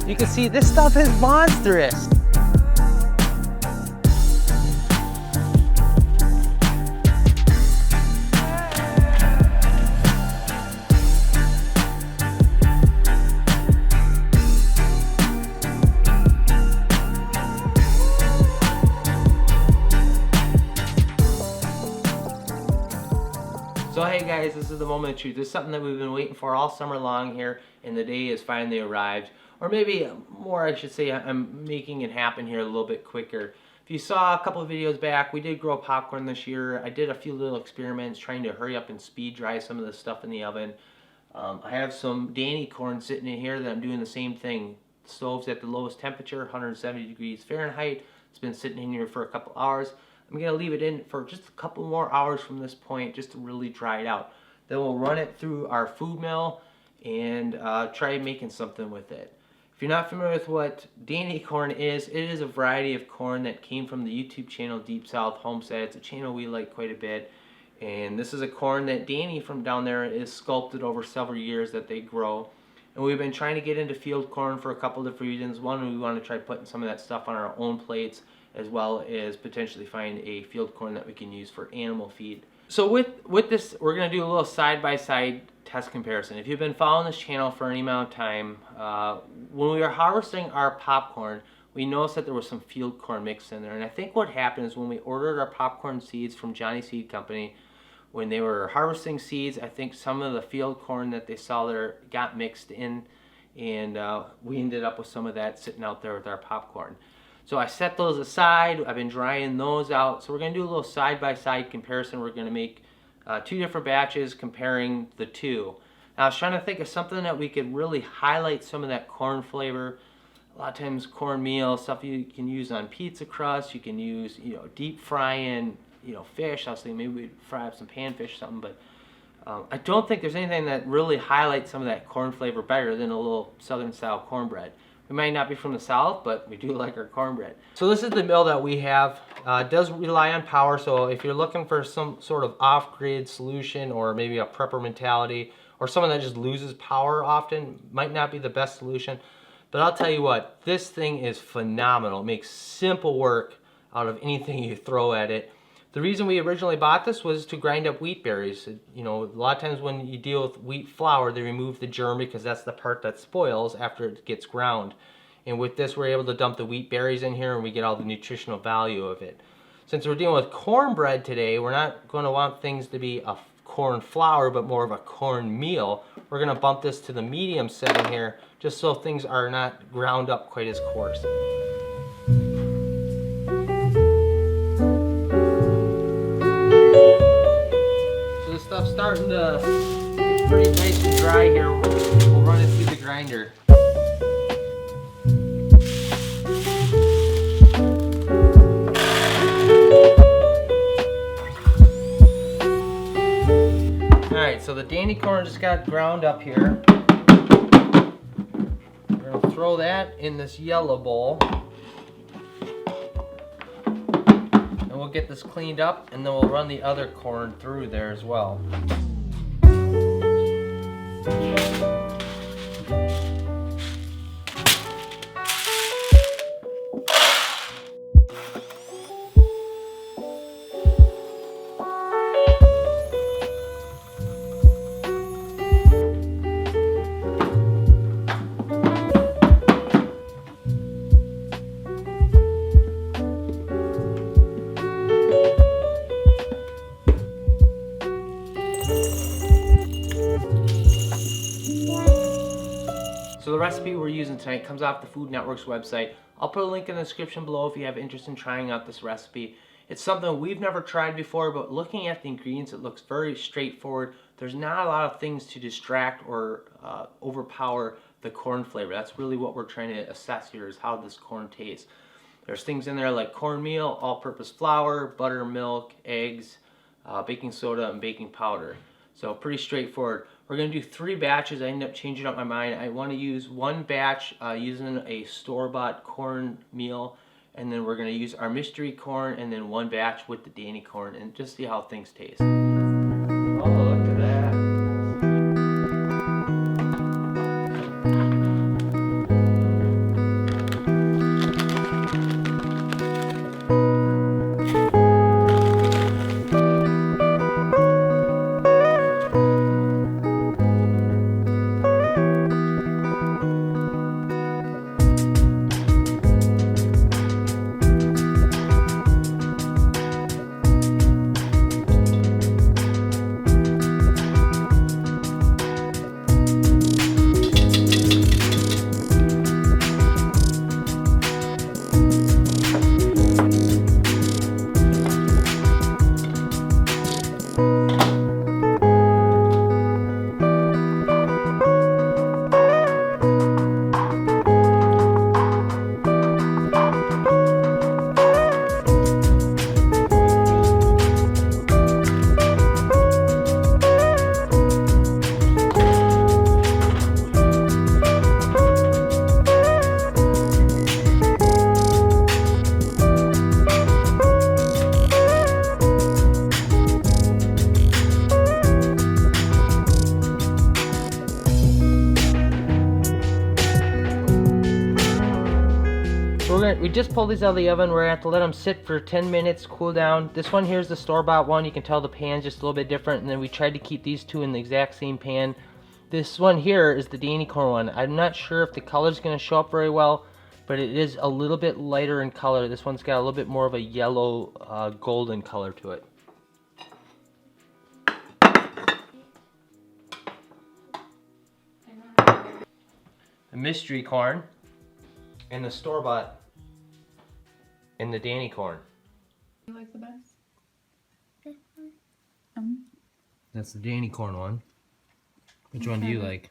You can see this stuff is monstrous. So hey guys, this is the moment of truth. This is something that we've been waiting for all summer long here, and the day has finally arrived. Or maybe more, I should say, I'm making it happen here a little bit quicker. If you saw a couple of videos back, we did grow popcorn this year. I did a few little experiments trying to hurry up and speed dry some of the stuff in the oven. I have some Danny corn sitting in here that I'm doing the same thing. The stove's at the lowest temperature, 170 degrees Fahrenheit. It's been sitting in here for a couple hours. I'm going to leave it in for just a couple more hours from this point just to really dry it out. Then we'll run it through our food mill and try making something with it. If you're not familiar with what Danny corn is, it is a variety of corn that came from the YouTube channel Deep South Homestead. It's a channel we like quite a bit. And this is a corn that Danny from down there is sculpted over several years that they grow. And we've been trying to get into field corn for a couple different reasons. One, we want to try putting some of that stuff on our own plates, as well as potentially find a field corn that we can use for animal feed. So with this, we're going to do a little side-by-side test comparison. If you've been following this channel for any amount of time, when we were harvesting our popcorn, we noticed that there was some field corn mixed in there. And I think what happened is when we ordered our popcorn seeds from Johnny Seed Company, when they were harvesting seeds, I think some of the field corn that they saw there got mixed in, and we ended up with some of that sitting out there with our popcorn. So I set those aside. I've been drying those out. So we're going to do a little side-by-side comparison. We're going to make two different batches comparing the two. Now I was trying to think of something that we could really highlight some of that corn flavor. A lot of times cornmeal, stuff you can use on pizza crust. You can use, deep frying, fish. I was thinking maybe we'd fry up some panfish or something, but I don't think there's anything that really highlights some of that corn flavor better than a little southern style cornbread. We might not be from the south, but we do like our cornbread. So this is the mill that we have. It does rely on power, so if you're looking for some sort of off-grid solution or maybe a prepper mentality or someone that just loses power often, might not be the best solution. But I'll tell you what, this thing is phenomenal. It makes simple work out of anything you throw at it. The reason we originally bought this was to grind up wheat berries. A lot of times when you deal with wheat flour, they remove the germ because that's the part that spoils after it gets ground. And with this, we're able to dump the wheat berries in here and we get all the nutritional value of it. Since we're dealing with cornbread today, we're not going to want things to be a corn flour, but more of a corn meal. We're going to bump this to the medium setting here, just so things are not ground up quite as coarse. Stuff's starting to get pretty nice and dry here. We'll run it through the grinder. Alright, so the Danny corn just got ground up here. We're going to throw that in this yellow bowl. We'll get this cleaned up and then we'll run the other corn through there as well. So the recipe we're using tonight comes off the Food Network's website. I'll put a link in the description below if you have interest in trying out this recipe. It's something we've never tried before, but looking at the ingredients, it looks very straightforward. There's not a lot of things to distract or overpower the corn flavor. That's really what we're trying to assess here, is how this corn tastes. There's things in there like cornmeal, all-purpose flour, buttermilk, eggs, baking soda, and baking powder. So pretty straightforward. We're going to do 3 batches. I ended up changing up my mind. I want to use one batch using a store-bought corn meal, and then we're going to use our mystery corn, and then one batch with the Danny corn, and just see how things taste. Oh, look at that. we just pulled these out of the oven. We're gonna have to let them sit for 10 minutes, cool down. This one here's the store-bought one. You can tell the pan's just a little bit different, and then we tried to keep these two in the exact same pan. This one here is the Danny corn one. I'm not sure if the color's gonna show up very well, but it is a little bit lighter in color. This one's got a little bit more of a yellow, golden color to it. The mystery corn and the store-bought and the Danny corn. You like the best? That's the Danny corn one. Which one do you like?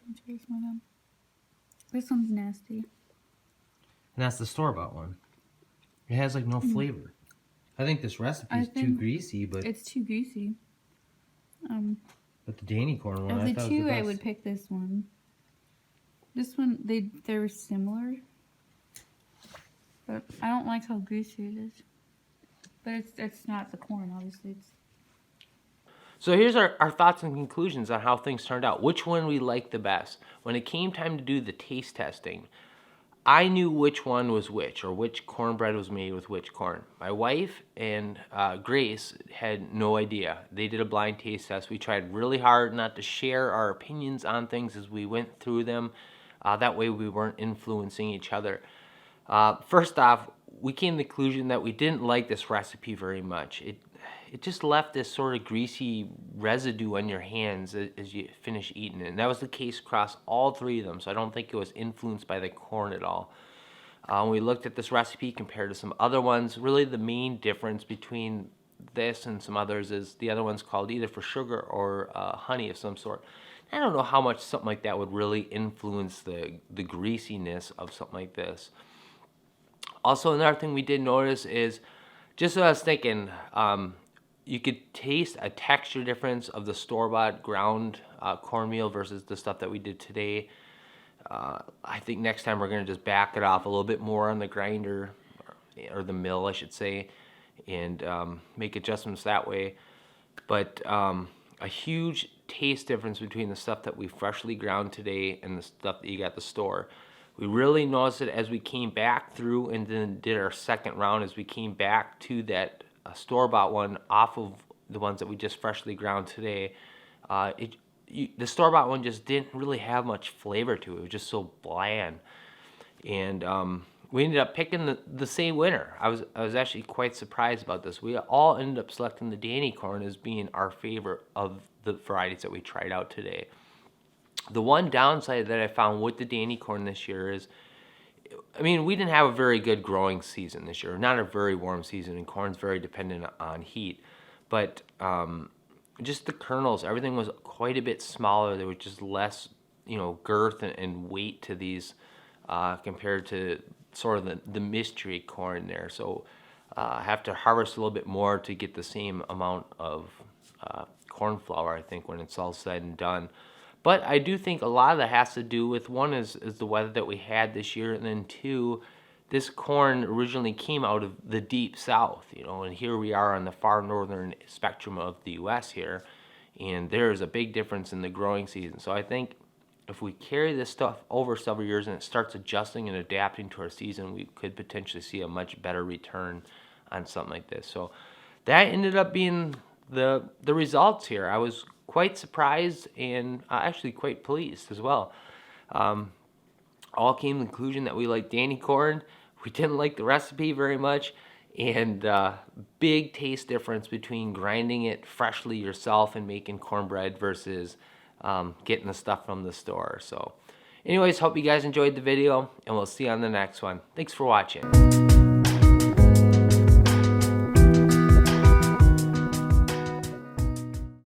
This one's nasty. And that's the store-bought one. It has like no flavor. I think this recipe is too greasy, but it's too greasy. But the Danny corn one, of I the thought two, was the best. I would pick this one. This one, they're similar, but I don't like how greasy it is. But it's not the corn, obviously. So here's our thoughts and conclusions on how things turned out. Which one we liked the best. When it came time to do the taste testing, I knew which one was which, or which cornbread was made with which corn. My wife and Grace had no idea. They did a blind taste test. We tried really hard not to share our opinions on things as we went through them. That way we weren't influencing each other. First off, we came to the conclusion that we didn't like this recipe very much. It just left this sort of greasy residue on your hands as you finish eating it. And that was the case across all three of them, so I don't think it was influenced by the corn at all. When we looked at this recipe compared to some other ones, really the main difference between this and some others is the other one's called either for sugar or honey of some sort. I don't know how much something like that would really influence the greasiness of something like this. Also, another thing we did notice is, just as I was thinking, you could taste a texture difference of the store-bought ground cornmeal versus the stuff that we did today. I think next time we're going to just back it off a little bit more on the grinder, or the mill, I should say, and make adjustments that way. But a huge taste difference between the stuff that we freshly ground today and the stuff that you got at the store. We really noticed it as we came back through and then did our second round, as we came back to that store-bought one off of the ones that we just freshly ground today. The store-bought one just didn't really have much flavor to it. It was just so bland. And we ended up picking the same winner. I was actually quite surprised about this. We all ended up selecting the Danny corn as being our favorite of the varieties that we tried out today. The one downside that I found with the Danny corn this year is, I mean, we didn't have a very good growing season this year. Not a very warm season, and corn's very dependent on heat. But just the kernels, everything was quite a bit smaller. There was just less, girth and weight to these compared to sort of the mystery corn there. So I have to harvest a little bit more to get the same amount of corn flour, I think, when it's all said and done. But I do think a lot of that has to do with, one is the weather that we had this year, and then two, this corn originally came out of the deep south, and here we are on the far northern spectrum of the U.S. here, and there's a big difference in the growing season. So I think if we carry this stuff over several years and it starts adjusting and adapting to our season, we could potentially see a much better return on something like this. So that ended up being the results here. I was quite surprised and actually quite pleased as well. All came to the conclusion that we liked Danny corn. We didn't like the recipe very much, and big taste difference between grinding it freshly yourself and making cornbread versus getting the stuff from the store. So anyways, hope you guys enjoyed the video, and we'll see you on the next one. Thanks for watching.